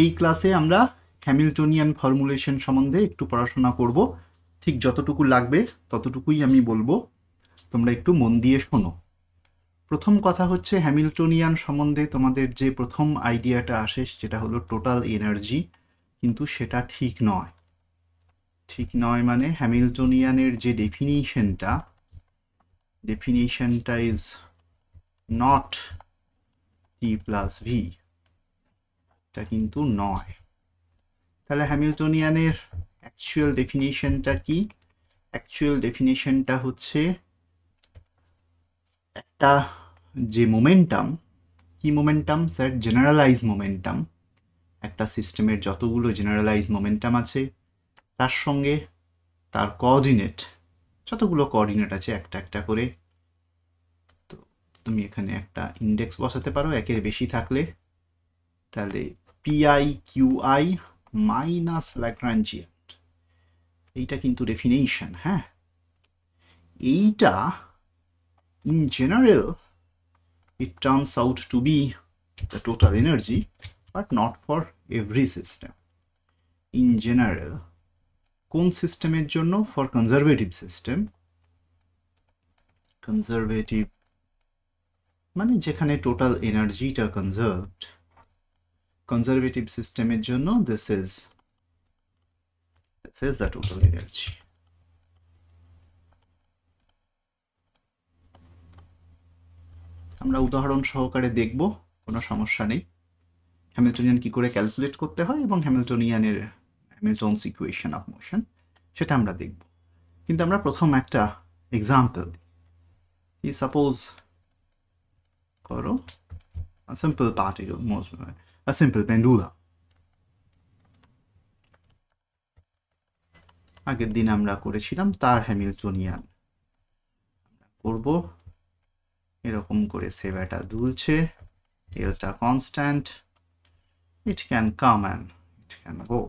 এই ক্লাসে আমরা হ্যামিল্টনিয়ান ফর্মুলেশন সম্বন্ধে একটু পড়াশোনা করব। ঠিক যতটুকু লাগবে ততটুকুই আমি বলবো, তোমরা একটু মন দিয়ে শোনো। প্রথম কথা হচ্ছে হ্যামিল্টনিয়ান সম্বন্ধে তোমাদের যে প্রথম আইডিয়াটা আসে যেটা হলো টোটাল এনার্জি, কিন্তু সেটা ঠিক নয়। ঠিক নয় মানে হ্যামিল্টনিয়ানের যে ডেফিনিশনটা is not T plus V, এটা কিন্তু নয়। তাহলে হ্যামিল্টনিয়ানের অ্যাকচুয়াল ডেফিনিশনটা কি? অ্যাকচুয়াল ডেফিনিশনটা হচ্ছে একটা যে মোমেন্টাম, কি মোমেন্টাম স্যার? Generalise momentum. একটা সিস্টেমের যতগুলো জেনারেলাইজ মোমেন্টাম আছে তার সঙ্গে তার কোঅর্ডিনেট, যতগুলো কোঅর্ডিনেট আছে একটা একটা করে, তো তুমি এখানে একটা ইন্ডেক্স বসাতে পারো একের বেশি থাকলে। তাহলে পিআই কিউআই মাইনাস ল্যাগ্রাঞ্জিয়ান, এইটা কিন্তু ডেফিনেশন। হ্যাঁ, এইটা in general it turns out to be the total energy, but not for every system. In general, কোন সিস্টেমের জন্য? For conservative system. কনজারভেটিভ মানে যেখানে টোটাল এনার্জিটা কনজার্ভড, কনজারভেটিভ সিস্টেমের জন্য this is the total energy. আমরা উদাহরণ সহকারে দেখব, কোনো সমস্যা নেই। হ্যামিল্টনিয়ান কি করে ক্যালকুলেট করতে হয় এবং হ্যামিল্টনস ইকুয়েশন অফ মোশন সেটা আমরা দেখব। কিন্তু আমরা প্রথম একটা এক্সাম্পল দিই। সাপোজ করো a simple particle, a simple pendulum. আগের দিন আমরা করেছিলাম তার হ্যামিল্টনিয়ান করব। এরকম করে সেভাটা দুলছে, এলটা constant, it can come and it can go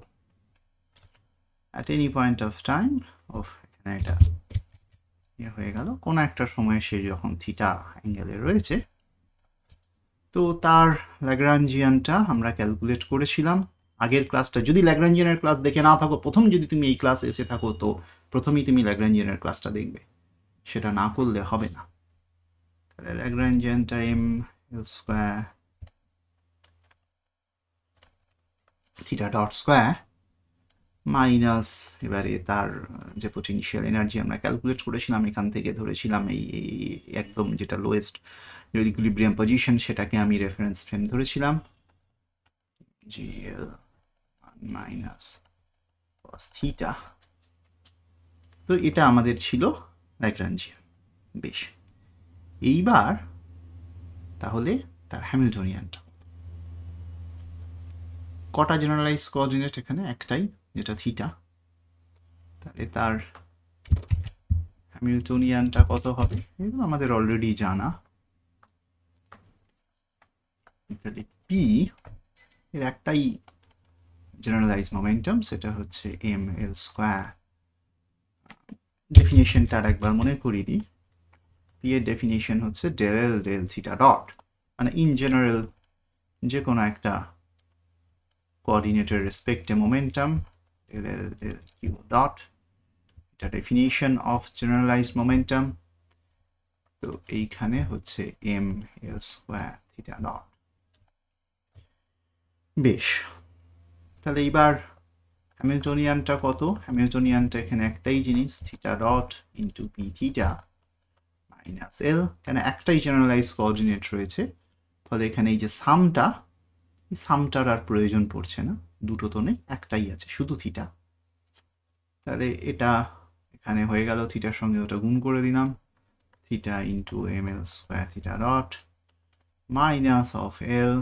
at any point of time of এখানে এটা হয়ে গেল কোন একটা সময়ে সে যখন থিটা অ্যাঙ্গেলে রয়েছে, তো তার ল্যাগ্রাঞ্জিয়ানটা আমরা ক্যালকুলেট করেছিলাম আগের ক্লাসটা। যদি ল্যাগ্রাঞ্জিয়ানের ক্লাস দেখে না থাকো, প্রথম যদি তুমি এই ক্লাসে এসে থাকো, তো প্রথমেই তুমি ল্যাগ্রাঞ্জিয়ানের ক্লাসটা দেখবে, সেটা না করলে হবে না। তাহলে ল্যাগ্রাঞ্জিয়ানটা এম এল square theta dot square minus, এবারে তার যে পোটেনশিয়াল এনার্জি আমরা ক্যালকুলেট করেছিলাম এখান থেকে ধরেছিলাম এই একদম যেটা লোয়েস্ট ইকুইলিব্রিয়াম পজিশন, সেটাকে আমি রেফারেন্স ফ্রেম ধরেছিলাম, GL মাইনাস cos থিটা। তো এটা আমাদের ছিল ল্যাগ্রাঞ্জিয়ান। বেশ, এইবার তাহলে তার হ্যামিল্টনিয়ানটা কটা জেনারেলাইজ কোঅর্ডিনেট? এখানে একটাই, যেটা থিটা। তাহলে তার হ্যামিল্টনিয়ানটা কত হবে? এগুলো আমাদের অলরেডি জানা। তাহলে পি এর একটাই জেনারেলাইজ মোমেন্টাম, সেটা হচ্ছে এম এল স্কোয়ার। ডেফিনেশনটা আর একবার মনে করিয়ে দিই। পি এর ডেফিনেশন হচ্ছে del l del theta dot, মানে ইন জেনারেল যে কোনো একটা কোঅর্ডিনেটের রেসপেক্টে momentum del l del q dot, এটা ডেফিনেশন অফ জেনারেলাইজড মোমেন্টাম। তো এইখানে হচ্ছে এম এল স্কোয়ার থিটা ডট। বেশ, তাহলে এইবার হ্যামিল্টনিয়ানটা কত? হ্যামিল্টনিয়ানটা এখানে একটাই জিনিস, theta dot into p theta minus l. কেন? একটাই জেনারেলাইজ কোঅর্ডিনেট রয়েছে, ফলে এখানে এই যে সামটা, এই সামটার আর প্রয়োজন পড়ছে না, দুটো তো নেই, একটাই আছে শুধু থিটা। তাহলে এটা এখানে হয়ে গেল, থিটার সঙ্গে ওটা গুণ করে দিলাম, theta into M L square theta dot minus of L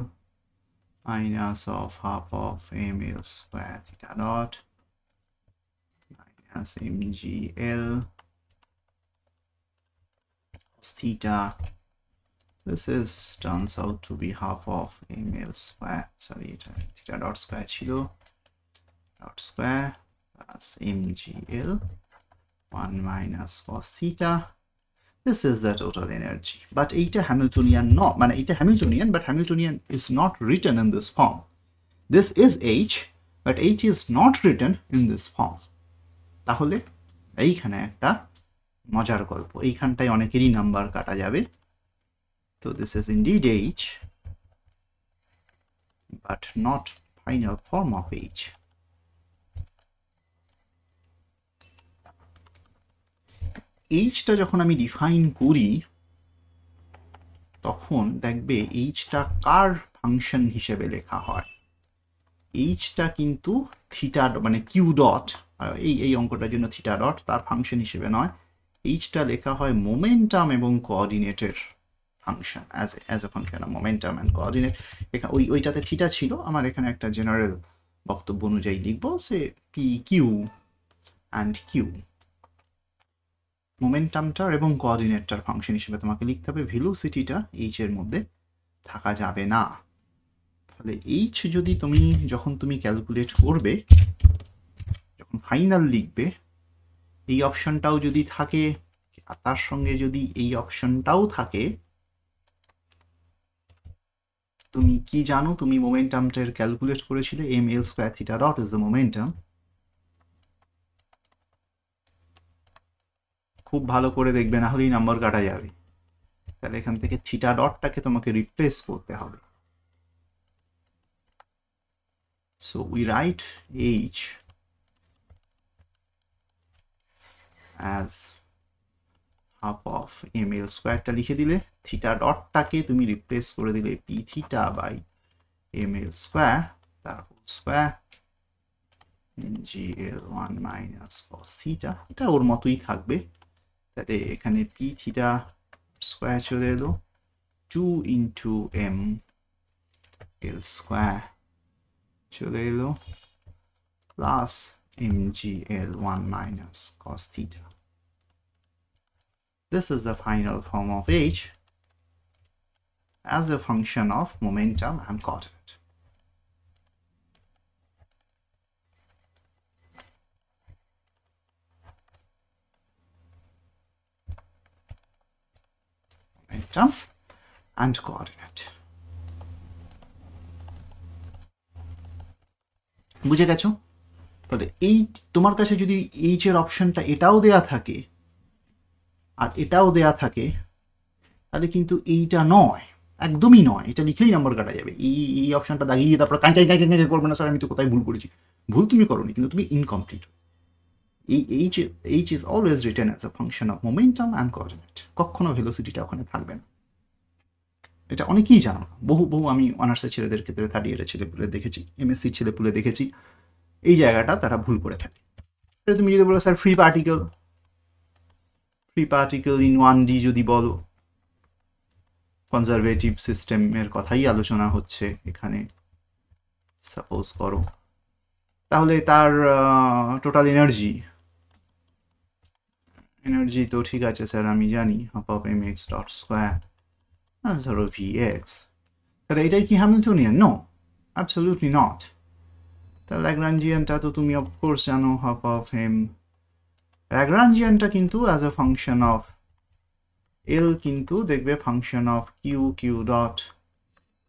minus of half of ml square theta dot minus mgl cos theta. This is turns out to be half of ml square, sorry, theta dot square chilo dot square plus mgl 1 minus cos theta. This is the total energy. But এইটা Hamiltonian নয়, মানে এইটা Hamiltonian, but Hamiltonian is not written in this form. this is h, but h is not written in this form. তাহলে এইখানে একটা মজার গল্প, এইখানটায় অনেকেরই নাম্বার কাটা যাবে। তো this is indeed h, but not final form of h. এইচটা যখন আমি ডিফাইন করি তখন দেখবে এইচটা কার ফাংশন হিসেবে লেখা হয়। এইচটা কিন্তু থিটা মানে কিউ ডট, এই অঙ্কটার জন্য থিটা ডট তার ফাংশন হিসেবে নয়, এইচটা লেখা হয় মোমেন্টাম এবং কোঅর্ডিনেটের function, as a function of momentum and coordinate. ওইটাতে থিটা ছিল, আমার এখানে একটা জেনারেল বক্তব্য অনুযায়ী লিখবো সে পি কিউ অ্যান্ড কিউ মোমেন্টামটার এবং কোঅর্ডিনেটটার ফাংশন হিসেবে তোমাকে লিখতে হবে। ভেলোসিটিটা এইচ এর মধ্যে থাকা যাবে না। তাহলে এইচ যদি যখন তুমি ক্যালকুলেট করবে, যখন ফাইনাল লিখবে, এই অপশনটাও যদি থাকে আর তার সঙ্গে যদি এই অপশনটাও থাকে, তুমি কি জানো, তুমি মোমেন্টামটার ক্যালকুলেট করেছিলে M L square theta dot is the momentum. খুব ভালো করে দেখবে, না হলেই নাম্বার কাটা যাবে। তাহলে এখান থেকে থিটা ডটটাকে তোমাকে রিপ্লেস করতে হবে। So we write H as half of m l স্কোয়ারটা লিখে দিলে, থিটা ডটটাকে তুমি রিপ্লেস করে দিলে p theta by m L square তার whole square GL1 minus cos theta, এটা ওর মতোই থাকবে। তাহলে এখানে পি থিটা স্কোয়ার চলে এলো, 2 ইন্টু এম এল স্কোয়ার চলে এলো, plus MGL1 minus cos theta. This is the final form of h as a function of momentum and coordinate. Momentum and coordinate. বুঝে গেছো? তাহলে এই তোমার কাছে যদি এইচ এর অপশনটা এটাও দেয়া থাকে আর এটাও দেয়া থাকে, তাহলে কিন্তু এইটা নয়, একদমই নয়। এটা লিখলেই নাম্বার কাটা যাবে। এই অপশনটা দাগিয়ে তারপর কাঁচাই করবে না স্যার আমি তো কোথায় ভুল করেছি। ভুল তুমি করোনি, কিন্তু তুমি ইনকমপ্লিট। এই H is always written as a function of momentum and coordinate. কখনো ভেলোসিটিটা ওখানে থাকবে না। এটা অনেকেই জানো না। বহু আমি অনার্সের ছেলেদের ক্ষেত্রে, থার্ড ইয়ারের ছেলেপুলে দেখেছি, এমএসসি ছেলেপুলে দেখেছি, এই জায়গাটা তারা ভুল করে ফেলে। তুমি যদি বলো sir free particle in 1D যদি বলো, কনজারভেটিভ সিস্টেমের কথাই আলোচনা হচ্ছে এখানে সাপোজ করো, তাহলে তার টোটাল এনার্জি তো ঠিক আছে স্যার আমি জানি half of mx dot square ধরো vx, তাহলে এটাই কি হ্যামিল্টনিয়ান? No, absolutely not. তাহলে ল্যাগ্রাঞ্জিয়ানটা তো তুমি অফকোর্স জানো, হাফ অফ m। ল্যাগ্রাঞ্জিয়ানটা কিন্তু as a function of L কিন্তু দেখবে function of Q dot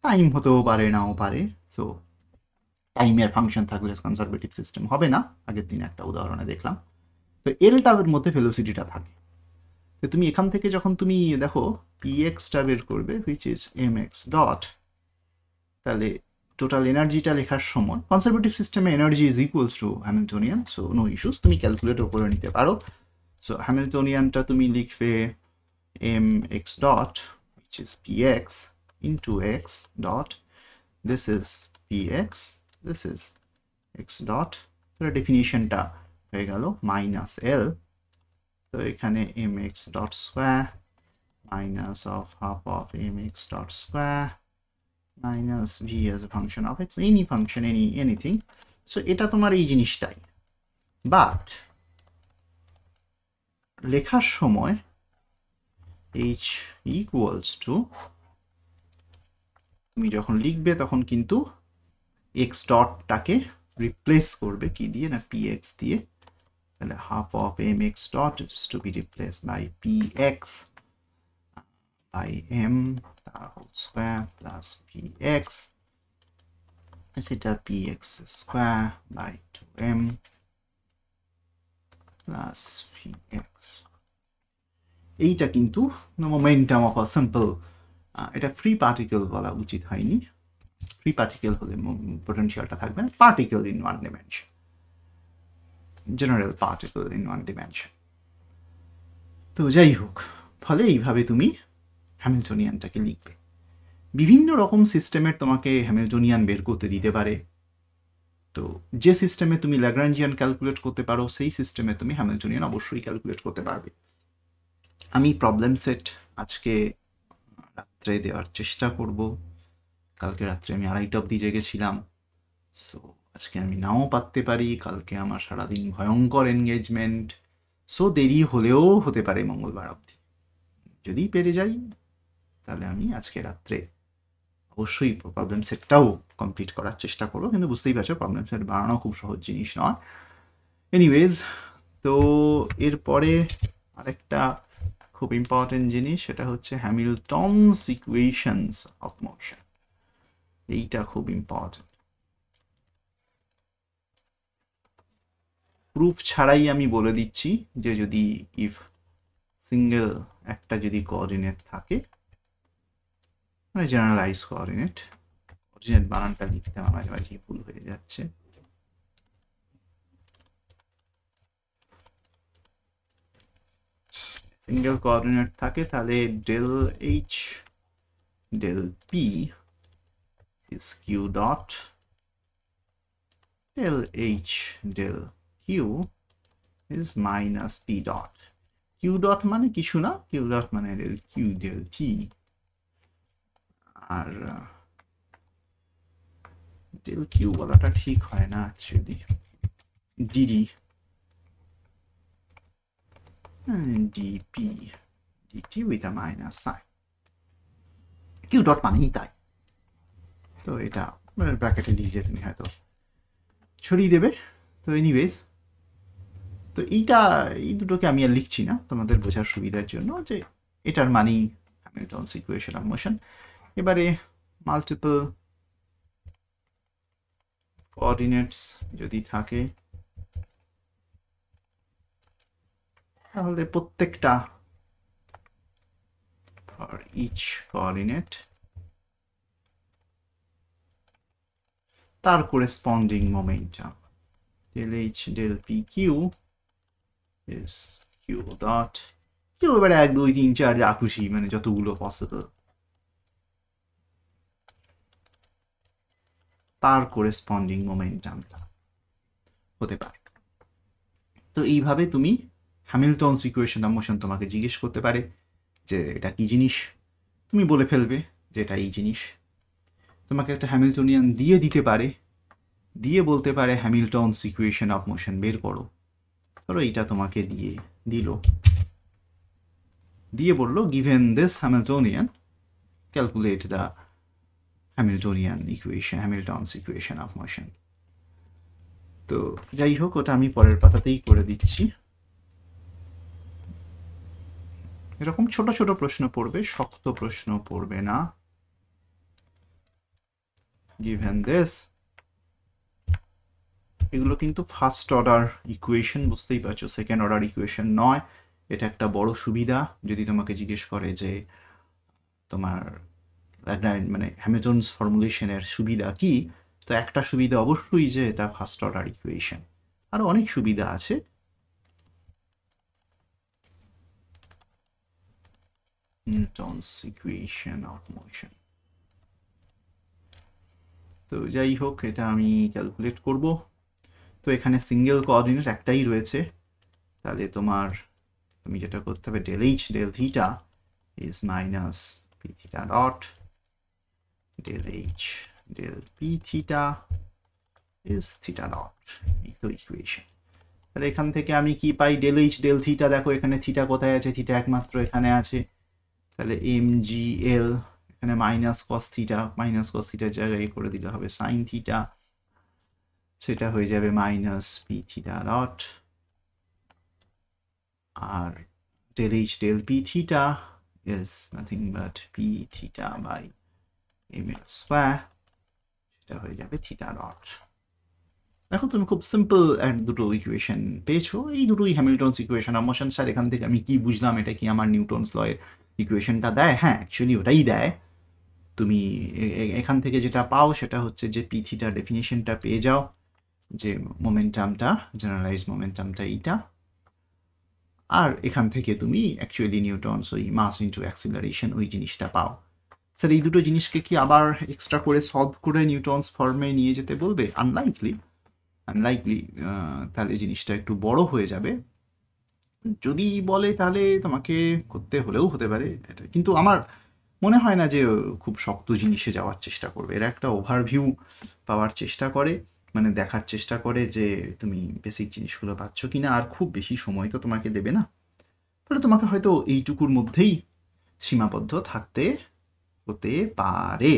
time হতেও পারে, নাও পারে। সো টাইমের ফাংশন থাকলে কনজারভেটিভ সিস্টেম হবে না, আগের দিন একটা উদাহরণে দেখলাম। তো এলটার মধ্যে ভেলোসিটিটা থাকে। তো তুমি এখান থেকে যখন তুমি দেখো pxটা বের করবে হুইচ ইজ mx ডট, তাহলে টোটাল এনার্জিটা লেখার সময় কনজারভেটিভ সিস্টেমে energy is equals to Hamiltonian, so no issues, তুমি ক্যালকুলেটর করে নিতে পারো। সো হ্যামিল্টনিয়ানটা তুমি লিখবে mx dot which is px into x dot, this is px, this is x dot, the definition টা হয়ে গেল minus l, তো এখানে mx dot square minus of half of mx dot square minus v as a function of x, any function, anything. so এটা তোমার এই জিনিসটাই, but লেখার সময় h equals to, তুমি যখন লিখবে তখন কিন্তু x ডটটাকে রিপ্লেস করবে কি দিয়ে না px দিয়ে, তাহলে half of mx dot is to be replaced by px by m তার হোল স্কয়ার প্লাস px, সেটা px square by 2m plus vx। এইটা কিন্তু মোমেন্টাম অফ আ সিম্পল, এটা ফ্রি পার্টিকেল বলা উচিত হয়নি, ফ্রি পার্টিকেল হলে পোটেনশিয়ালটা থাকবে না, particle in one dimension, general particle in one dimension. তো যাই হোক, ফলে এইভাবে তুমি হ্যামিল্টনিয়ানটাকে লিখবে। বিভিন্ন রকম সিস্টেমের তোমাকে হ্যামিল্টনিয়ান বের করতে দিতে পারে, তো যে সিস্টেমে তুমি ল্যাগ্রাঞ্জিয়ান ক্যালকুলেট করতে পারো সেই সিস্টেমে তুমি হ্যামিল্টনিয়ান অবশ্যই ক্যালকুলেট করতে পারবে। আমি প্রবলেম সেট আজকে রাত্রে দেওয়ার চেষ্টা করব, কালকে রাত্রে আমি 2:30 অবধি জেগেছিলাম, সো আজকে আমি নাও পারতে পারি, কালকে আমার সারাদিন ভয়ঙ্কর এনগেজমেন্ট, সো দেরি হলেও হতে পারে মঙ্গলবার অবধি। যদি পেরে যাই তাহলে আমি আজকে রাত্রে অবশ্যই প্রবলেম সেটটাও কমপ্লিট করার চেষ্টা করবো, কিন্তু বুঝতেই পারছো প্রবলেম সেট বানানো খুব সহজ জিনিস নয়। এনিওয়েজ, তো এরপরে আরেকটা খুব ইম্পর্টেন্ট জিনিস, সেটা হচ্ছে হ্যামিল্টনস ইকুয়েশনস অফ মোশন। এইটা খুব ইম্পর্টেন্ট। প্রুফ ছাড়াই আমি বলে দিচ্ছি যে যদি ইফ সিঙ্গেল একটা যদি কোঅর্ডিনেট থাকে, মানে জেনারেলাইজ কোঅর্ডিনেট, কোঅর্ডিনেট বানানটা লিখতে আমার মাঝে মাঝে ভুল হয়ে যাচ্ছে, সিঙ্গেল কোঅর্ডিনেট থাকে তাহলে del H del P is q dot, del h del q is minus p dot। q dot মানে কিছু না, q dot মানে del q del t, আর del q বলাটা ঠিক হয় না actually, dd dp dt with a minus sign, q dot মানেই তাই। তো এটা ব্র্যাকেটে লিখে তুমি হয়তো ছড়িয়ে দেবে। তো এনিওয়েজ, তো এই দুটোকে আমি আর লিখছি না তোমাদের বোঝার সুবিধার জন্য, যে এটার মানেই হ্যামিল্টনস ইকুয়েশন অফ মোশন। এবারে মাল্টিপল কোঅর্ডিনেটস যদি থাকে তাহলে প্রত্যেকটা ফর ইচ কোঅর্ডিনেট তার corresponding momentum del h del pq is q dot q, এবারে 1 2 3 4 যা খুশি, মানে যতগুলো পসিবল, তার করেসপন্ডিং মোমেন্টামটা হতে পারে। তো এইভাবে তুমি হ্যামিল্টনস ইকুয়েশন অফ মোশন তোমাকে জিজ্ঞেস করতে পারে যে এটা কি জিনিস, তুমি বলে ফেলবে যে এটা এই জিনিস। তোমাকে একটা হ্যামিল্টনিয়ান দিয়ে দিতে পারে, দিয়ে বলতে পারে হ্যামিল্টনস ইকুয়েশন অফ মোশন বের করো, ধরো এইটা তোমাকে দিয়ে বললো given this Hamiltonian calculate the Hamiltonian equation, Hamilton's equation of motion. তো যাই হোক, ওটা আমি পরের পাতাতেই করে দিচ্ছি। এরকম ছোট ছোট প্রশ্ন পড়বে, শক্ত প্রশ্ন পড়বে না। given this, এগুলো কিন্তু ফার্স্ট অর্ডার ইকুয়েশন, বুঝতেই পারছো, সেকেন্ড অর্ডার ইকুয়েশন নয়। এটা একটা বড় সুবিধা যদি তোমাকে জিজ্ঞেস করে যে তোমার মানে হ্যামিল্টনস ফর্মুলেশনের সুবিধা কি, তো একটা সুবিধা অবশ্যই যে এটা ফার্স্ট অর্ডার ইকুয়েশন, আরো অনেক সুবিধা আছে। হ্যামিল্টনস ইকুয়েশন অফ মোশন। তো যাই হোক, এটা আমি ক্যালকুলেট করব। তো এখানে সিঙ্গেল কোঅর্ডিনেট একটাই রয়েছে, তাহলে তুমি যেটা করতে হবে, del h del theta is minus p theta dot, del h del p theta is theta dot, এই তো ইকুয়েশন। তাহলে এখান থেকে আমি কি পাই, del h del theta, দেখো এখানে থিটা কোথায় আছে, থিটা একমাত্র এখানে আছে, তাহলে mgl, এখানে মাইনাস কস থিটার জায়গায় করে দিলে হবে সাইন থিটা, সেটা হয়ে যাবে minus P theta dot, R del h del p theta is nothing but p theta by ml square, এটা হয়ে যাবে থিটা ডট। দেখো তুমি খুব সিম্পল দুটো ইকুয়েশন পেয়েছো, এই দুটোই হ্যামিল্টনস ইকুয়েশন অফ মোশন। স্যার এখান থেকে আমি কি বুঝলাম, এটা কি আমার নিউটনস লয়ের ইকুয়েশনটা দেয়? হ্যাঁ, অ্যাকচুয়ালি ওটাই দেয়। তুমি এখান থেকে যেটা পাও সেটা হচ্ছে যে পি থিটা ডেফিনিশনটা পেয়ে যাও, যে মোমেন্টামটা, জেনারেলাইজ মোমেন্টামটা এইটা। আর এখান থেকে তুমি অ্যাকচুয়ালি নিউটনস ওই মাস ইন্টু অ্যাক্সিলারেশন ওই জিনিসটা পাও। স্যার এই দুটো জিনিসকে কি আবার এক্সট্রা করে সলভ করে নিউটনস ফর্মে নিয়ে যেতে বলবে? আনলাইকলি, তাহলে জিনিসটা একটু বড় হয়ে যাবে। যদি বলে তাহলে তোমাকে করতে হলেও হতে পারে এটা, কিন্তু আমার মনে হয় না যে খুব শক্ত জিনিসে যাওয়ার চেষ্টা করবে। এরা একটা ওভারভিউ পাওয়ার চেষ্টা করে, মানে দেখার চেষ্টা করে যে তুমি বেসিক জিনিসগুলো পাচ্ছ কিনা। আর খুব বেশি সময় তো তোমাকে দেবে না, ফলে তোমাকে হয়তো এইটুকুর মধ্যেই সীমাবদ্ধ থাকতে হতে পারে।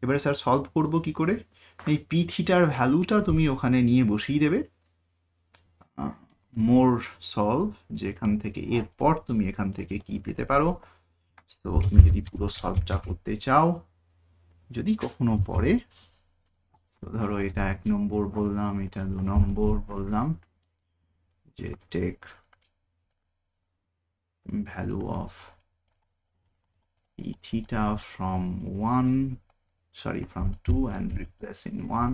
এবারে স্যার সলভ করব কি করে? এই পি থিটার ভ্যালুটা তুমি ওখানে নিয়ে বসিয়ে দেবে। মোর সলভ, যে এখান থেকে এরপর তুমি এখান থেকে কি পেতে পারো। তো তুমি যদি পুরো সলভটা করতে চাও, যদি কখনো পড়ে, ধরো এটা 1 নম্বর বললাম, এটা 2 নম্বর বললাম, যে take value of p theta from 2 and replace in 1,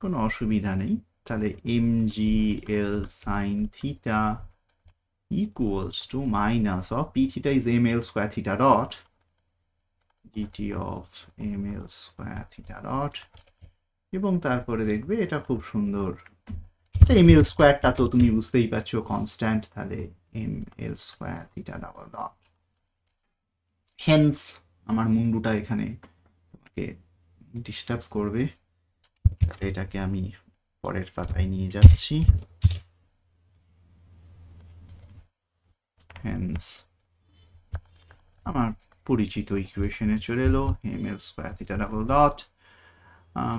কোনো অসুবিধা নেই। তাহলে mgl sin theta equals to minus of p theta is ml square theta dot dt of ml square theta dot, এবং তারপরে দেখবে এটা খুব সুন্দর, এটা ml স্কোয়ারটা তো তুমি বুঝতেই পারছো কনস্ট্যান্ট, তাহলে ml square theta double dot। Hence আমার মুন্ডুটা এখানে তোমাকে ডিস্টার্ব করবে, তাহলে এটাকে আমি পরের পাতায় নিয়ে যাচ্ছি। হেন্স আমার পরিচিত ইকুয়েশনে চলে এলো, ml square theta double dot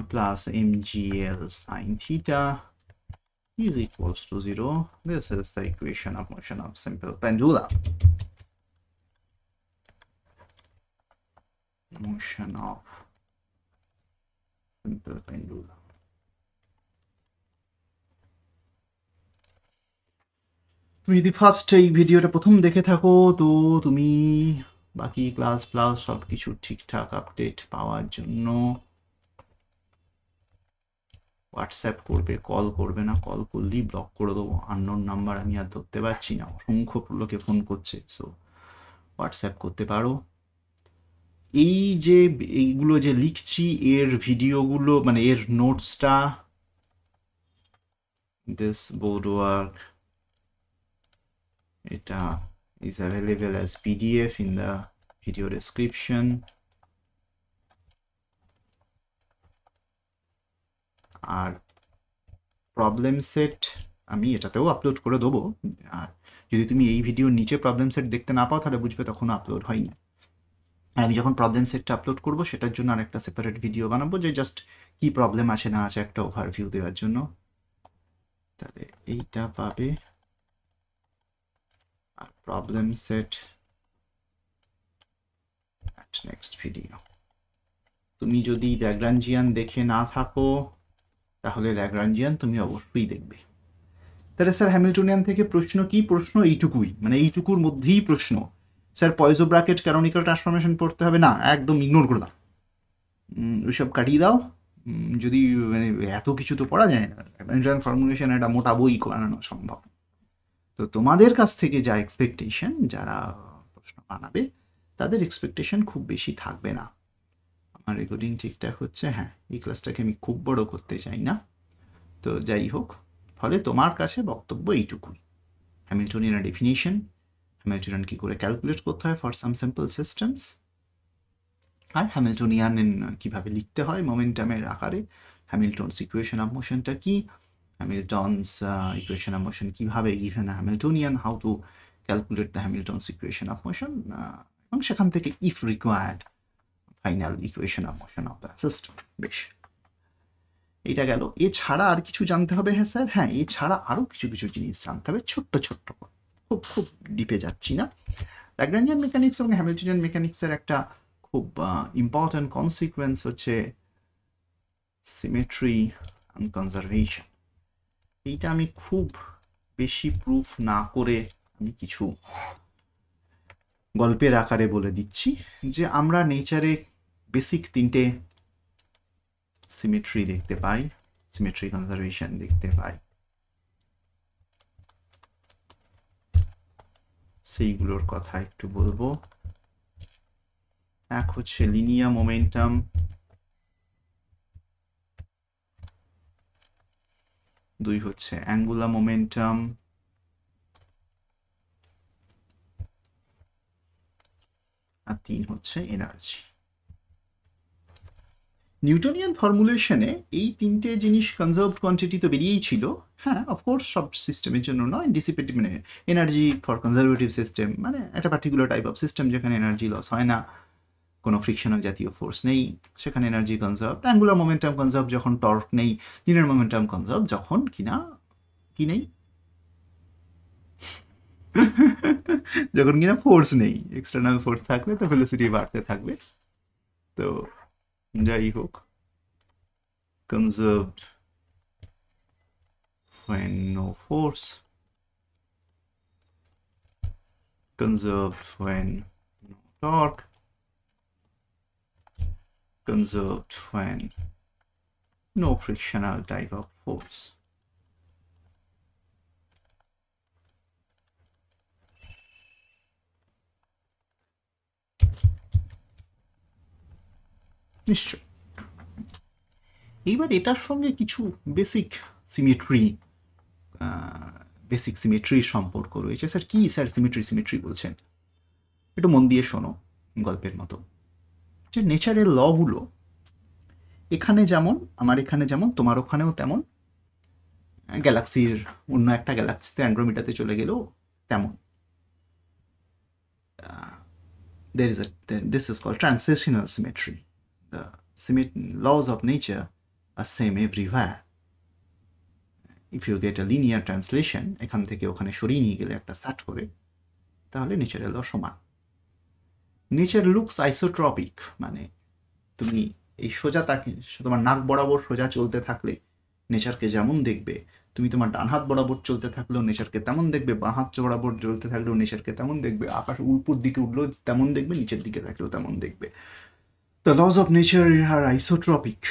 plus mgl sin theta is equals to 0. This is the equation of motion of simple pendulum. Motion of simple pendulum. তুমি যদি ফার্স্ট এই ভিডিওটা প্রথম দেখে থাকো, তো তুমি বাকি ক্লাস প্লাস সব কিছু ঠিকঠাক আপডেট পাওয়ার জন্য হোয়াটসঅ্যাপ করবে, কল করবে না। কল করলেই ব্লক করে দেবো, আননোন নাম্বার আমি আর ধরতে পারছি না, অসংখ্য লোকে ফোন করছে। সো হোয়াটসঅ্যাপ করতে পারো। এই যে এইগুলো যে লিখছি, এর ভিডিওগুলো, মানে এর নোটসটা, দিস বোর্ড ওয়ার্ক, এটা is available as PDF in the video description. আর প্রবলেম সেট আমি এটাতেও আপলোড করে দেবো। আর যদি তুমি এই ভিডিওর নিচে প্রবলেম সেট দেখতে না পাও, তাহলে বুঝবে তখন আপলোড হয়নি। আর আমি যখন প্রবলেম সেটটা আপলোড করব, সেটার জন্য আরেকটা সেপারেট ভিডিও বানাবো, যে জাস্ট কি প্রবলেম আছে না আছে একটা ওভারভিউ দেওয়ার জন্য। তাহলে এইটা পাবে, আর problem set at next video। তুমি যদি ল্যাগ্রাঞ্জিয়ান দেখে না থাকো, তাহলে ল্যাগ্রাঞ্জিয়ান তুমি অবশ্যই দেখবে। তাহলে স্যার হ্যামিল্টনিয়ান থেকে প্রশ্ন কি? প্রশ্ন এইটুকুই, মানে এইটুকুর মধ্যেই প্রশ্ন। স্যার পয়জো ব্র্যাকেট ক্যানোনিক্যাল ট্রান্সফরমেশন পড়তে হবে না, একদম ইগনোর করে দাও, ওইসব কাটিয়ে দাও। যদি মানে এত কিছু তো পড়া যায় না, হ্যামিল্টন ফর্মুলেশন একটা মোটা বই বানানো সম্ভব। তো তোমাদের কাছ থেকে যা এক্সপেকটেশন, যারা প্রশ্ন বানাবে তাদের এক্সপেকটেশন খুব বেশি থাকবে না। আমার রেকর্ডিং ঠিকঠাক হচ্ছে? হ্যাঁ, এই ক্লাসটাকে আমি খুব বড় করতে চাই না। তো যাই হোক, ফলে তোমার কাছে বক্তব্য এইটুকুই, হ্যামিল্টনিয়ান ডেফিনিশন, হ্যামিল্টনিয়ান কী করে ক্যালকুলেট করতে হয় ফর সাম সিম্পল সিস্টেমস, আর হ্যামিল্টনিয়ান কীভাবে লিখতে হয় মোমেন্টামের আকারে, হ্যামিল্টনস ইকুয়েশন অফ মোশনটা কি, হ্যামিল্টনস ইকুয়েশন অফ মোশন কীভাবে given Hamiltonian, how to calculate the Hamilton's equation of motion, এবং সেখান থেকে if required final equation of motion of the system. বেশ, এইটা গেল। এছাড়া আর কিছু জানতে হবে? হ্যাঁ স্যার, হ্যাঁ, এছাড়া আরও কিছু কিছু জিনিস জানতে হবে, ছোট্ট ছোট্ট, খুব ডিপে যাচ্ছি না। ল্যাগ্রাঞ্জিয়ান মেকানিক্স এবং হ্যামিল্টনিয়ান মেকানিক্সের একটা খুব ইম্পর্ট্যান্ট কনসিকুয়েন্স হচ্ছে সিমেট্রি অ্যান্ড কনজারভেশন। এইটা আমি খুব বেশি প্রুফ না করে আমি কিছু গল্পের আকারে বলে দিচ্ছি যে আমরা নেচারে বেসিক তিনটে সিমেট্রি দেখতে পাই, সিমেট্রি কনজারভেশন দেখতে পাই। সেইগুলোর কথা একটু বলবো। এক হচ্ছে লিনিয়ার মোমেন্টাম, দুই হচ্ছে অ্যাঙ্গুলার মোমেন্টাম, আর তিন হচ্ছে এনার্জি। নিউটনিয়ান ফর্মুলেশনে এই তিনটে জিনিস কনজার্ভড কোয়ান্টিটি তো বেরিয়েই ছিল। হ্যাঁ, অফকোর্স সব সিস্টেমের জন্য নয়, ডিসিপেটিভ মানে এনার্জি ফর কনজারভেটিভ সিস্টেম মানে একটা পার্টিকুলার টাইপ অফ সিস্টেম যেখানে এনার্জি লস হয় না, কোনো ফ্রিকশনাল জাতীয় ফোর্স নেই, সেখানে energy conserve. Angular momentum conserve যখন টর্ক নেই, লিনিয়ার মোমেন্টাম কনজার্ভ যখন কিনা কি নেই যখন কিনা ফোর্স নেই, এক্সটার্নাল ফোর্স থাকলে তো ভেলোসিটি বাড়তে থাকবে। তো যাই হোক, conserved when no force, conserved when no torque, conserved when no frictional type of force. নিশ্চয়। এইবার এটার সঙ্গে কিছু বেসিক সিমেট্রির সম্পর্ক রয়েছে। স্যার কি স্যার সিমেট্রি বলছেন? একটু মন দিয়ে শোনো, গল্পের মতো। যে নেচারের লগুলো এখানে যেমন, আমার এখানে যেমন, তোমার ওখানেও তেমন, গ্যালাক্সির অন্য একটা গ্যালাক্সিতে অ্যান্ড্রোমিডাতে চলে গেলেও তেমন। This is called translational symmetry. The laws of nature are same everywhere. If you get a linear translation, এখান থেকে ওখানে সরিয়ে নিয়ে গেলে একটা সাট করে, তাহলে নেচারের ল সমান। নেচার লুকস আইসোট্রপিক, মানে তুমি এই সোজা তাকে, তোমার নাক বরাবর সোজা চলতে থাকলে নেচারকে যেমন দেখবে, তুমি তোমার ডান হাত বরাবর চলতে থাকলেও নেচারকে তেমন দেখবে, বাঁ হাত বরাবর চলতে থাকলেও নেচারকে তেমন দেখবে, আকাশ উপর দিকে উঠলেও তেমন দেখবে, নিচের দিকে থাকলেও তেমন দেখবে। The laws of nature are isotropic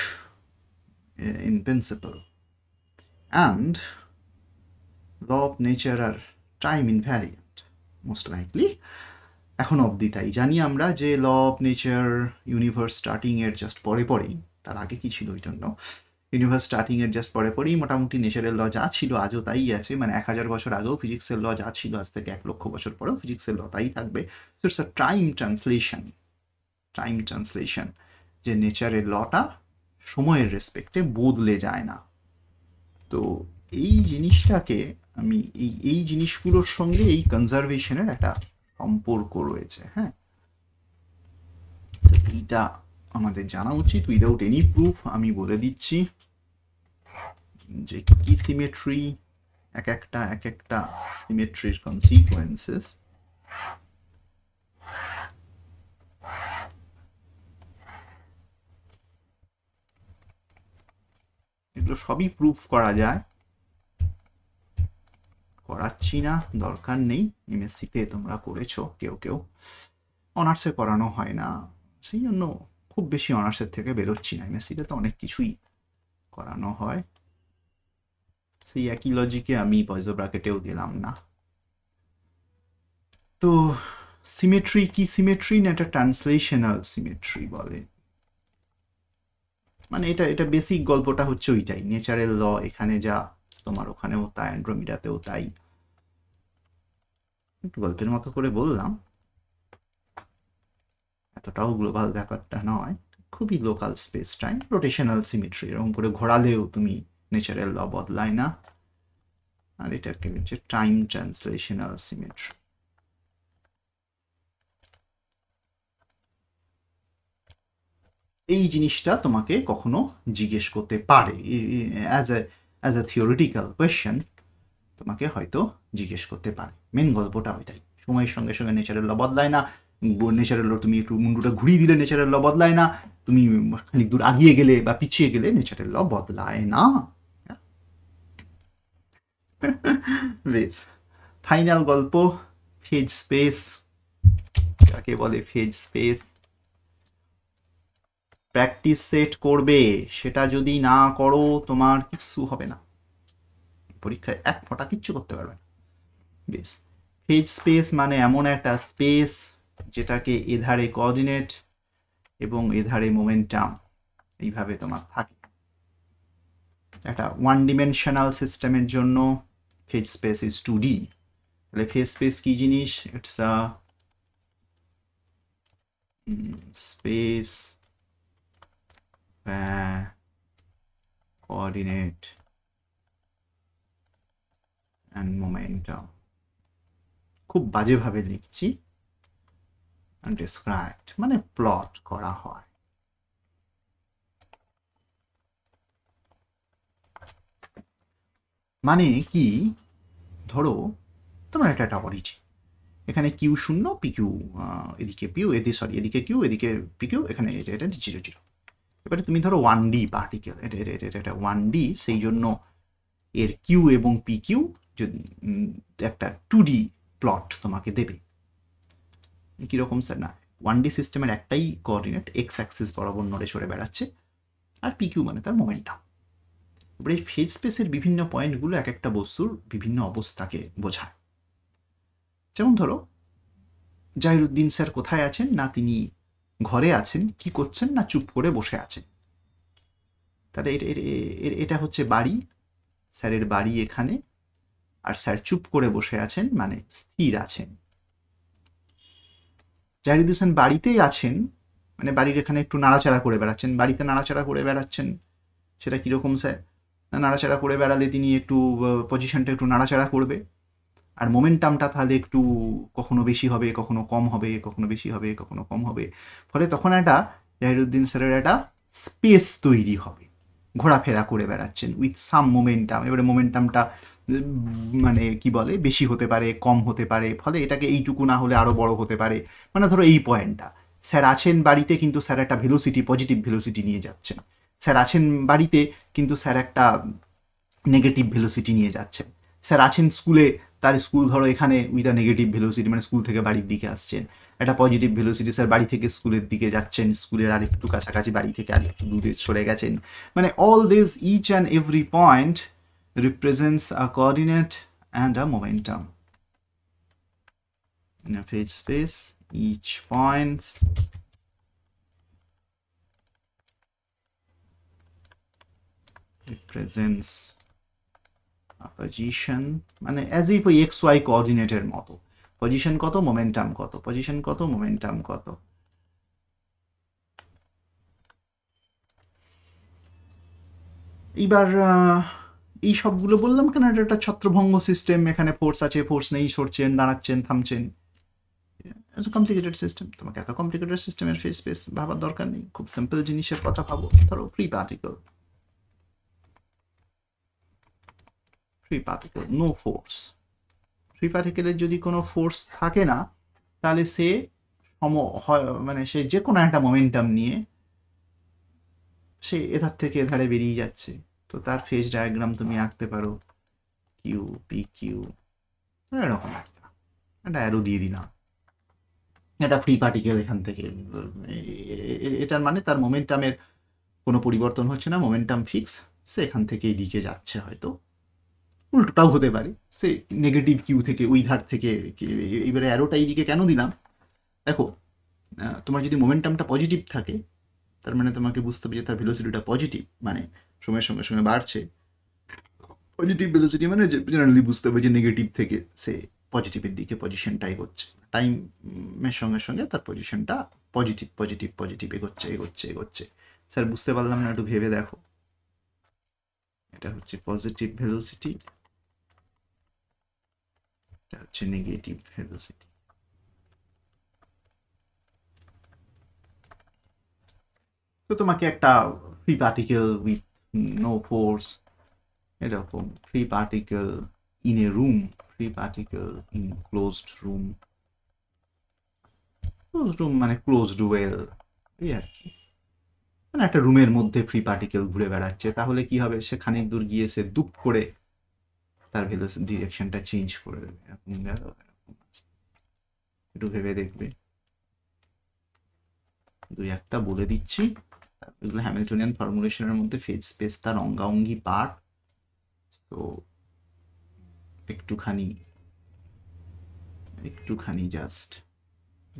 in principle, and law of nature are time invariant, most likely. এখন অবধি তাই জানি আমরা যে law of nature universe starting এর জাস্ট পরেই, তার আগে কি ছিল ওই জন্য, ইউনিভার্স স্টার্টিং এর জাস্ট পরেই মোটামুটি নেচারের ল যা ছিল আজও তাই আছে। মানে 1000 বছর আগেও ফিজিক্সের ল যা ছিল, আজ থেকে 1 লক্ষ বছর পরেও ফিজিক্সের ল তাই থাকবে। So it's a time translation, যে নেচারের লটা সময়ের রেসপেক্টে বদলে যায় না। তো এই জিনিসটাকে আমি এই জিনিসগুলোর সঙ্গে এই কনজারভেশনের একটা সম্পর্ক রয়েছে। হ্যাঁ, তো এইটা আমাদের জানা উচিত। উইদাউট এনি প্রুফ আমি বলে দিচ্ছি যে কি সিমেট্রি, এক একটা সিমেট্রির কনসিকুয়েন্সেস। এগুলো সবই প্রুফ করা যায়, করাচ্ছি না, দরকার নেই। এমএসসিতে তোমরা করেছো, কেউ অনার্সে করানো হয় না, সেই জন্য খুব বেশি অনার্সের থেকে বেরোচ্ছি না। এমএসসিতে তো অনেক কিছুই করানো হয়, সেই একই লজিকে আমি পয়জো ব্র্যাকেটেও দিলাম না। তো সিমেট্রি কি সিমেট্রি না এটা ট্রান্সলেশনাল সিমেট্রি বলে। মানে এটা বেসিক গল্পটা হচ্ছে ওইটাই, নেচারের ল এখানে যা তোমার ওখানেও তাই, অ্যান্ড্রোমিডাতেও তাই। একটু গল্পের মতো করে বললাম, এতটাও গ্লোবাল ব্যাপারটা নয়, খুবই local space time rotational symmetry. এরকম করে ঘোরালেও তুমি নেচারের ল বদলায় না। আর এটাকে হচ্ছে টাইম ট্রান্সলেশনাল সিমেট্রি। এই জিনিসটা তোমাকে কখনো জিজ্ঞেস করতে পারে, অ্যাজ এ থিওরিটিক্যাল কোয়েশ্চেন তোমাকে হয়তো জিজ্ঞেস করতে পারে। মেন গল্পটা ওইটাই, সময়ের সঙ্গে সঙ্গে নেচারের ল বদলায় না, নেচারাল ল তুমি একটু মুন্ডুটা ঘুরিয়ে দিলে নেচারাল ল বদলায় না, তুমি খানিক দূর আগিয়ে গেলে বা পিছিয়ে গেলে নেচারাল ল বদলায় না। বেশ, ফাইনাল গল্প, ফেজ স্পেস। কাকে বলে ফেজ স্পেস? প্র্যাকটিস সেট করবে, সেটা যদি না করো তোমার কিচ্ছু হবে না, পরীক্ষায় এক ফোঁটা কিচ্ছু করতে পারবে না। বেশ, ফেজ স্পেস মানে এমন একটা স্পেস যেটাকে এধারে কোঅর্ডিনেট এবং এধারে মোমেন্টাম এইভাবে তোমার থাকে। একটা ওয়ান ডিমেনশনাল সিস্টেমের জন্য ফেজ স্পেস ইজ 2D। তাহলে ফেজ স্পেস কি জিনিস? It's a space coordinate and momentum, খুব বাজেভাবে লিখছি, described মানে প্লট করা হয়। মানে কি, ধরো তোমার একটা অরিজিন, এখানে কিউ 0, পিকিউ এদিকে পিউ, এদিকে কিউ, এদিকে পিকিউ, এখানে এটা 0 0। এবারে তুমি ধরো 1D পার্টিকেল, এটা 1D, সেই জন্য এর কিউ এবং পিকিউ যদি একটা 2D প্লট তোমাকে দেবে। কীরকম স্যার? না, 1D সিস্টেমের একটাই কোঅর্ডিনেট এক্স অ্যাক্সিস বরাবর নড়ে চড়ে বেড়াচ্ছে, আর পিকিউ মানে তার মোমেন্টাম। এবারে এই ফেজ স্পেসের বিভিন্ন পয়েন্টগুলো এক একটা বস্তুর বিভিন্ন অবস্থাকে বোঝায়। যেমন ধরো জাহিরুদ্দিন স্যার কোথায় আছেন? না তিনি ঘরে আছেন। কি করছেন? না চুপ করে বসে আছেন। তাহলে এটা হচ্ছে বাড়ি, স্যারের বাড়ি এখানে, আর স্যার চুপ করে বসে আছেন মানে স্থির আছেন। জাহিরুদ্দিন স্যার বাড়িতেই আছেন মানে বাড়ির এখানে একটু নাড়াচাড়া করে বেড়াচ্ছেন। বাড়িতে নাড়াচাড়া করে বেড়াচ্ছেন, সেটা কীরকম স্যার? নাড়াচাড়া করে বেড়ালে তিনি একটু পজিশনটা একটু নাড়াচাড়া করবে, আর মোমেন্টামটা তাহলে একটু কখনো বেশি হবে, কখনো কম হবে, কখনো বেশি হবে, কখনো কম হবে। ফলে তখন একটা জাহিরুদ্দিন স্যারের একটা স্পেস তৈরি হবে, ঘোরাফেরা করে বেড়াচ্ছেন উইথ সাম মোমেন্টাম। এবারে মোমেন্টামটা মানে কি বলে, বেশি হতে পারে, কম হতে পারে, ফলে এটাকে এইটুকু না হলে আরও বড় হতে পারে। মানে ধরো এই পয়েন্টটা, স্যার আছেন বাড়িতে কিন্তু স্যার একটা ভেলোসিটি, পজিটিভ ভেলোসিটি নিয়ে যাচ্ছেন। স্যার আছেন বাড়িতে কিন্তু স্যার একটা নেগেটিভ ভেলোসিটি নিয়ে যাচ্ছেন। স্যার আছেন স্কুলে, তার স্কুল ধরো এখানে উইথ আ নেগেটিভ ভেলোসিটি, মানে স্কুল থেকে বাড়ির দিকে আসছেন। একটা পজিটিভ ভেলোসিটি, স্যার বাড়ি থেকে স্কুলের দিকে যাচ্ছেন, স্কুলের আর একটু কাছাকাছি, বাড়ি থেকে আর একটু দূরে সরে গেছেন। মানে all this, each and every point represents a coordinate and a momentum. In a phase space, each point represents a position, মানে as if ওই xy কোঅর্ডিনেটের মতো। পজিশন কত, মোমেন্টাম কত, পজিশন কত, মোমেন্টাম কত। এইবার এই সবগুলো বললাম কেন? এটা একটা ছত্রভঙ্গ সিস্টেম, এখানে ফোর্স আছে, ফোর্স নেই, সরছেন, দাঁড়াচ্ছেন, থামছেন, কমপ্লিকেটেড সিস্টেম। তোমাকে এত কমপ্লিকেটেড সিস্টেমের ফেজ স্পেস ভাবার দরকার নেই, খুব সিম্পল জিনিসের কথা ভাবো। ধরো free particle, no force. Free পার্টিকেলের যদি কোনো ফোর্স থাকে না, তাহলে সে মানে সে যে কোনো একটা মোমেন্টাম নিয়ে সে এধার থেকে এধারে বেরিয়ে যাচ্ছে। তো তার ফেজ ডায়াগ্রাম তুমি আঁকতে পারো, কিউ পি কিউ, এরকম একটা অ্যারো দিয়ে দিলাম। এটা ফ্রি পার্টিকেল, এখান থেকে এটার মানে তার মোমেন্টামের কোনো পরিবর্তন হচ্ছে না, মোমেন্টাম ফিক্স, সে এখান থেকে এই দিকে যাচ্ছে। হয়তো উল্টোটাও হতে পারে, সে নেগেটিভ কিউ থেকে ওই ধার থেকে। এবারে অ্যারোটা এই দিকে কেন দিলাম? দেখো, তোমার যদি মোমেন্টামটা পজিটিভ থাকে, তার মানে তোমাকে বুঝতে হবে যে তার ভেলোসিটিটা পজিটিভ, মানে সময়ের সঙ্গে সঙ্গে বাড়ছে। পজিটিভ ভেলোসিটি মানে জেনারেলি বুঝতে হবে যে নেগেটিভ থেকে সে পজিটিভের দিকে পজিশনটা এগোচ্ছে। টাইমের সঙ্গে সঙ্গে তার পজিশনটা পজিটিভ পজিটিভ পজিটিভ এগোচ্ছে এগোচ্ছে এগোচ্ছে। স্যার বুঝতে পারলাম না, একটু ভেবে দেখো। এটা হচ্ছে পজিটিভ ভেলোসিটি, এটা হচ্ছে নেগেটিভ ভেলোসিটি। তো তোমাকে একটা free particle with no force, এরকম free particle in a room, free particle in closed room, close room মানে ক্লোজড ওয়েল, এই আর কি, মানে একটা রুমের মধ্যে ফ্রি পার্টিকেল ঘুরে বেড়াচ্ছে, তাহলে কি হবে, সে খানিক দূর গিয়ে সে দুপ করে তার ডিরেকশনটা চেঞ্জ করে দেবে, এরকম গেল, একটু ভেবে দেখবে, দুই একটা বলে দিচ্ছি, এগুলো হ্যামিল্টনিয়ান ফর্মুলেশনের মধ্যে ফেজ স্পেস তার অঙ্গাঙ্গি পার্ট, তো একটুখানি জাস্ট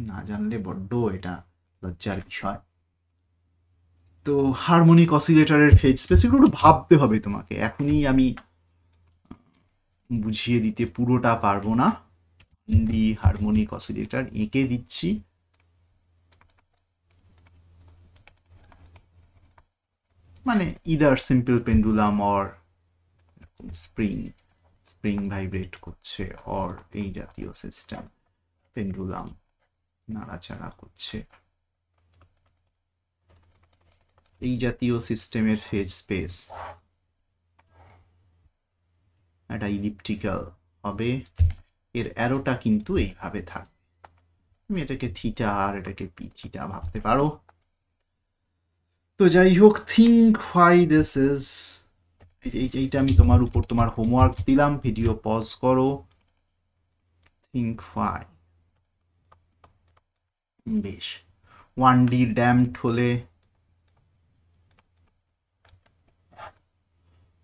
না জানলে বড্ড এটা লজ্জার বিষয়। তো হারমোনিক অসিলেটরের ফেজ স্পেস এগুলো একটু ভাবতে হবে তোমাকে, এখনই আমি বুঝিয়ে দিতে পুরোটা পারবো না। হারমোনিক অসিলেটর এঁকে দিচ্ছি, মানে either simple pendulum or spring vibrate করছে, অর এই জাতীয় সিস্টেম, পেন্ডুলাম নাড়াচাড়া করছে, এই জাতীয় সিস্টেমের ফেজ স্পেস একটা ইলিপ্টিক্যাল হবে, এর অ্যারোটা কিন্তু এইভাবে থাকবে, তুমি এটাকে থিটা আর এটাকে পি থিটা ভাবতে পারো। তো যাই হোক, থিঙ্ক হোয়াই দিস ইজ, এইটা আমি তোমার উপর তোমার হোমওয়ার্ক দিলাম, ভিডিও পজ করো, থিঙ্ক হোয়াই। বেশ, 1D ড্যাম্পড হলে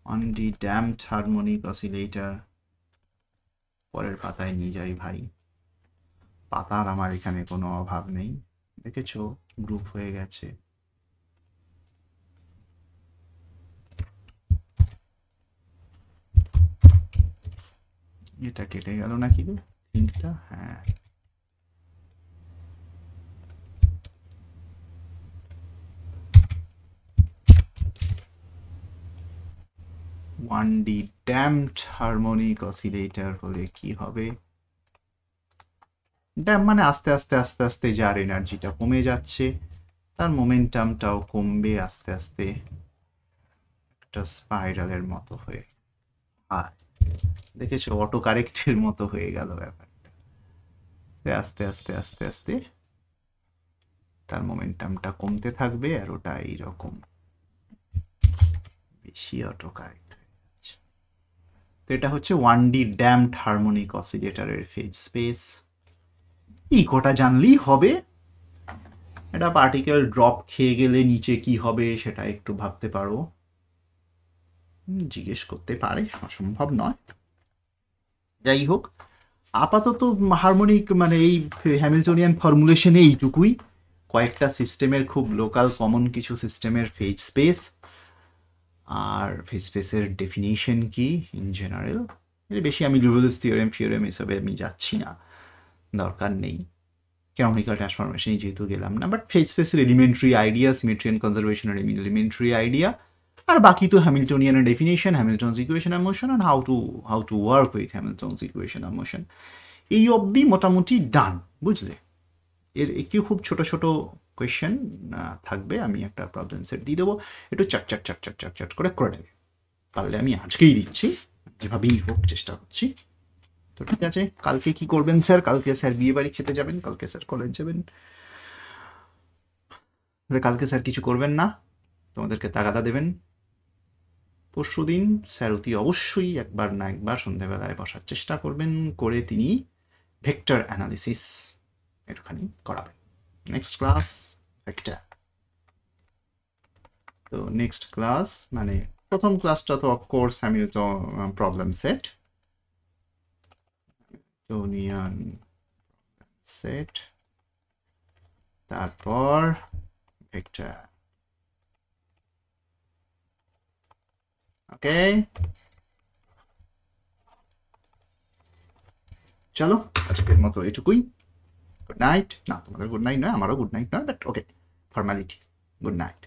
1D ড্যাম্পড হারমোনিক অসিলেটর, পরের পাতায় নিয়ে যাই ভাই, পাতার আমার এখানে কোনো অভাব নেই, দেখেছো গ্রুপ হয়ে গেছে। এটা কেটে গেল নাকি রে তিনটা, হ্যাঁ, one D damped harmonic oscillator হলে কি হবে, ড্যাম্প মানে আস্তে আস্তে আস্তে আস্তে যার এনার্জিটা কমে যাচ্ছে তার মোমেন্টামটাও কমবে আস্তে আস্তে, একটা স্পাইরালের মতো হয়ে, হ্যাঁ দেখেছো অটো কারেক্টের মতো হয়ে গেল ব্যাপারটা, আস্তে আস্তে আস্তে আস্তে তার মোমেন্টামটা কমতে থাকবে, আর ওটা এইরকম বেশি অটো কারেক্ট হয়ে যাচ্ছে। তো এটা হচ্ছে 1D ড্যাম্পড হারমোনিক অসিলেটরের ফেজ স্পেস। এই কটা জানলেই হবে, এটা পার্টিকেল ড্রপ খেয়ে গেলে নিচে কি হবে সেটা একটু ভাবতে পারো, জিজ্ঞেস করতে পারে, অসম্ভব নয়। যাই হোক, আপাতত হারমোনিক মানে এই হ্যামিল্টনিয়ান ফর্মুলেশনে এইটুকুই, কয়েকটা সিস্টেমের খুব লোকাল কমন কিছু সিস্টেমের ফেজ স্পেস, আর ফেজ স্পেসের ডেফিনিশন কি ইন জেনারেল, এর বেশি আমি লিউভিলস থিওরেম এসবে আমি যাচ্ছি না, দরকার নেই, ক্যানোনিক্যাল ট্রান্সফরমেশনে যেহেতু গেলাম না, বাট ফেজ স্পেসের এলিমেন্টারি আইডিয়া, সিমেট্রি অ্যান্ড কনজারভেশনের এলিমেন্টারি আইডিয়া, আর বাকি তো হ্যামিল্টনিয়ানের definition, Hamilton's equation of motion, and how to work with Hamilton's equation of motion, এই অবধি মোটামুটি ডান, বুঝলে। এর একটু খুব ছোট ছোট কোয়েশ্চেন থাকবে, আমি একটা প্রবলেম সেট দিয়ে দেবো, একটু চট করে দেবে, পারলে আমি আজকেই দিচ্ছি, যেভাবেই হোক চেষ্টা করছি। তো ঠিক আছে, কালকে কি করবেন স্যার? কালকে স্যার বিয়ে বাড়ি খেতে যাবেন, কালকে স্যার কলেজ যাবেন, কালকে স্যার কিছু করবেন না, তোমাদেরকে তাগাদা দেবেন। পরশু দিন স্যার অতি অবশ্যই একবার না একবার সন্ধ্যাবেলায় বসার চেষ্টা করবেন, করে তিনি ভেক্টর অ্যানালিসিস একটুখানি করাবেন। নেক্সট ক্লাস ভেক্টর, তো নেক্সট ক্লাস মানে প্রথম ক্লাসটা তো অফকোর্স আমি তো প্রবলেম সেট, হ্যামিল্টনিয়ান সেট, তারপর ভেক্টর, ওকে চলো আজকের মতো এটুকুই, গুড নাইট, না তোমাদের গুড নাইট নয়, আমারও গুড নাইট নয়, but okay formality, good night.